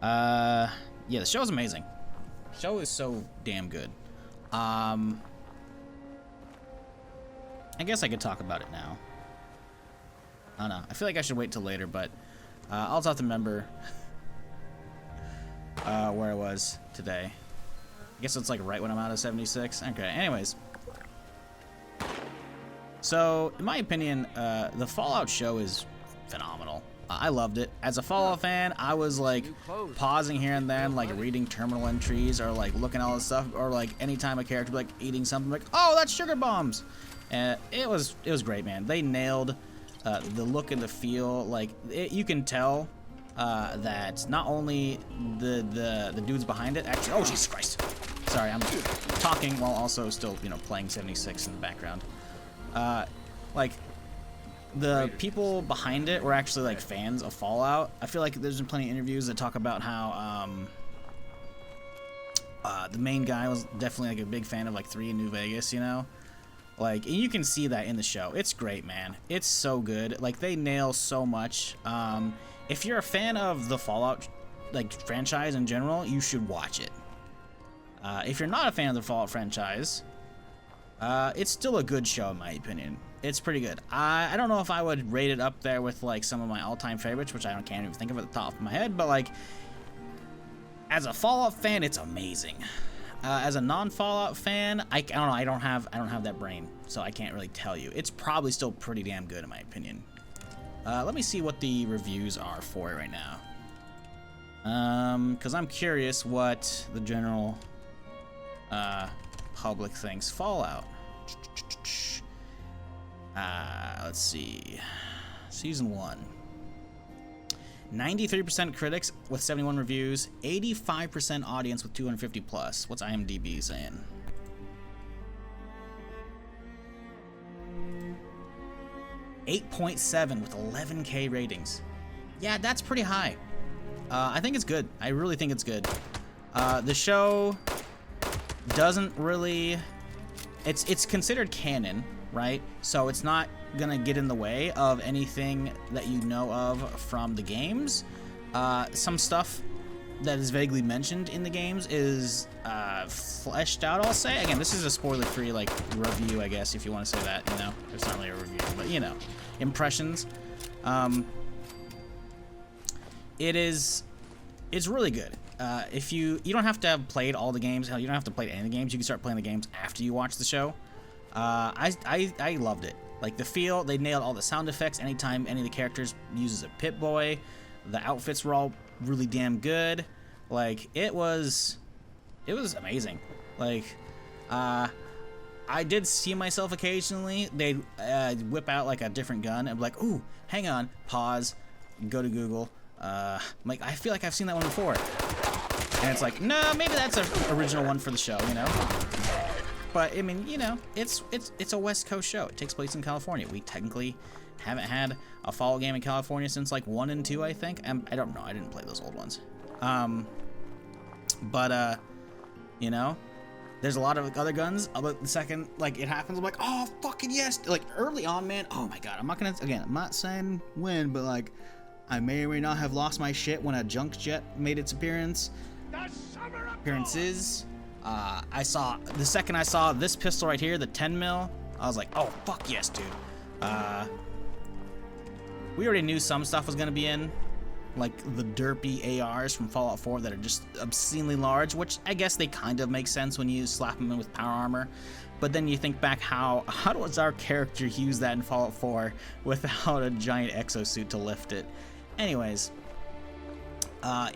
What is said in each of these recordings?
Yeah, the show's amazing. The show is so damn good. I guess I could talk about it now. I don't know. I feel like I should wait till later, but I'll just have to remember where I was today. I guess it's like right when I'm out of 76. Okay, anyways. So, in my opinion, the Fallout show is phenomenal. I loved it. As a Fallout fan, I was like pausing here and then, like reading terminal entries or like looking at all this stuff, or like anytime a character would, like eating something, like, oh, that's sugar bombs. And it was great, man. They nailed the look and the feel. Like you can tell that not only the dudes behind it actually. Oh, Jesus Christ! Sorry, I'm talking while also still playing 76 in the background. Like the people behind it were actually like fans of Fallout. I feel like there's been plenty of interviews that talk about how the main guy was definitely like a big fan of like 3 in New Vegas, Like, and you can see that in the show. It's great, man. It's so good. Like, they nail so much. If you're a fan of the Fallout, like, franchise in general, you should watch it. If you're not a fan of the Fallout franchise, it's still a good show, in my opinion. It's pretty good. I don't know if I would rate it up there with, like, some of my all-time favorites, which I can't even think of at the top of my head, but, like, as a Fallout fan, it's amazing. As a non-Fallout fan, I don't know. I don't have that brain, so I can't really tell you. It's probably still pretty damn good in my opinion. Let me see what the reviews are for it right now. Because I'm curious what the general public thinks. Fallout. Let's see. Season 1. 93% critics with 71 reviews, 85% audience with 250 plus. What's IMDb saying? .7 with 11K ratings. Yeah, that's pretty high. I think it's good. I really think it's good. The show doesn't really... It's considered canon, right? So it's not gonna get in the way of anything that you know of from the games. Some stuff that is vaguely mentioned in the games is fleshed out, I'll say. Again, this is a spoiler-free like review, I guess, if you want to say that. It's not really a review, but impressions. It's really good. If you don't have to have played all the games. Hell, you don't have to play any of the games. You can start playing the games after you watch the show. I loved it. Like the feel, they nailed all the sound effects. Anytime any of the characters uses a Pip-Boy, the outfits were all really damn good. Like it was amazing. Like I did see myself occasionally. They'd whip out like a different gun and be like, ooh, hang on, pause, go to Google. I'm like, I feel like I've seen that one before. And it's like, no, maybe that's an original one for the show, But I mean, it's a West Coast show. It takes place in California. We technically haven't had a Fallout game in California since like 1 and 2, I think. I don't know. I didn't play those old ones. There's a lot of other guns. But the second like it happens, I'm like, oh fucking yes! Like early on, man. Oh my god. I'm not saying when, but like, I may or may not have lost my shit when a junk jet made its appearances. The second I saw this pistol right here, the 10 mil, I was like, oh, fuck yes, dude. We already knew some stuff was going to be in, like the derpy ARs from Fallout 4 that are just obscenely large, which I guess they kind of make sense when you slap them in with power armor. But then you think back, how does our character use that in Fallout 4 without a giant exosuit to lift it? Anyways.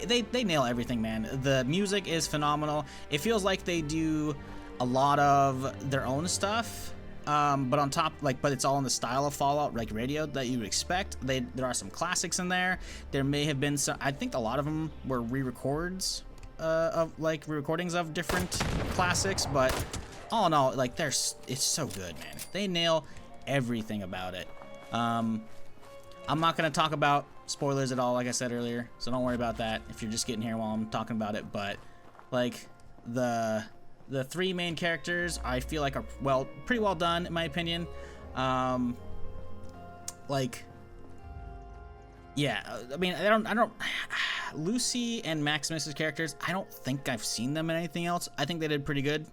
They nail everything, man. The music is phenomenal. It feels like they do a lot of their own stuff, but on top, but it's all in the style of Fallout, like radio that you would expect. There are some classics in there. There may have been some. I think a lot of them were re-recordings of different classics, but all in all, it's so good, man. They nail everything about it. I'm not gonna talk about spoilers at all, like I said earlier, so don't worry about that if you're just getting here while I'm talking about it. But like the 3 main characters, I feel like are pretty well done in my opinion. Yeah, I mean, I don't Lucy and Maximus's characters, I don't think I've seen them in anything else. I think they did pretty good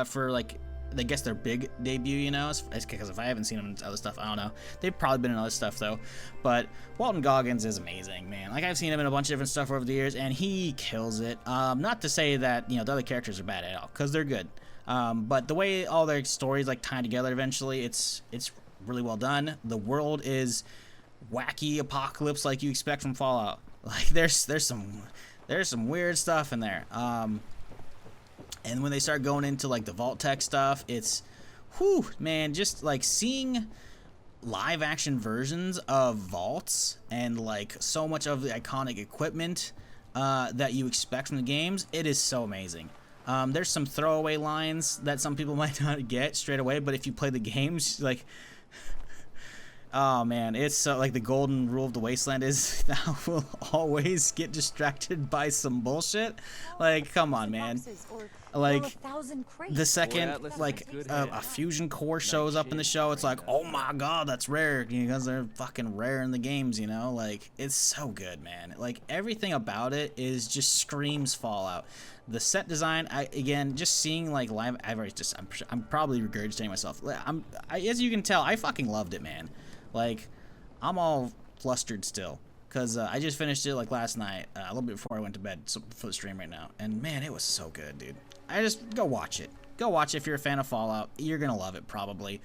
for, like, I guess their big debut, you know, because if I haven't seen them in other stuff, I don't know. They've probably been in other stuff, though. But Walton Goggins is amazing, man. Like, I've seen him in a bunch of different stuff over the years, and he kills it. Not to say that, you know, the other characters are bad at all, because they're good. But the way all their stories, like, tie together eventually, it's really well done. The world is wacky apocalypse like you expect from Fallout. Like, there's some weird stuff in there. And when they start going into, like, the vault tech stuff, it's, whew, man, just, like, seeing live action versions of vaults and, like, so much of the iconic equipment that you expect from the games, it is so amazing. There's some throwaway lines that some people might not get straight away, but if you play the games, like, oh man, it's so, like, the golden rule of the wasteland is I will always get distracted by some bullshit. Like, come on, man. Like, the second, like, a fusion core shows up in the show, it's like, oh my god, that's rare, because they're fucking rare in the games, you know? Like, it's so good, man. Like, everything about it is just screams Fallout. The set design, again, just seeing, like, live, I'm probably regurgitating myself. As you can tell, I fucking loved it, man. Like, I'm all flustered still. Because I just finished it, like, last night, a little bit before I went to bed for the stream right now. And, man, it was so good, dude. Go watch it. Go watch it if you're a fan of Fallout. You're going to love it, probably.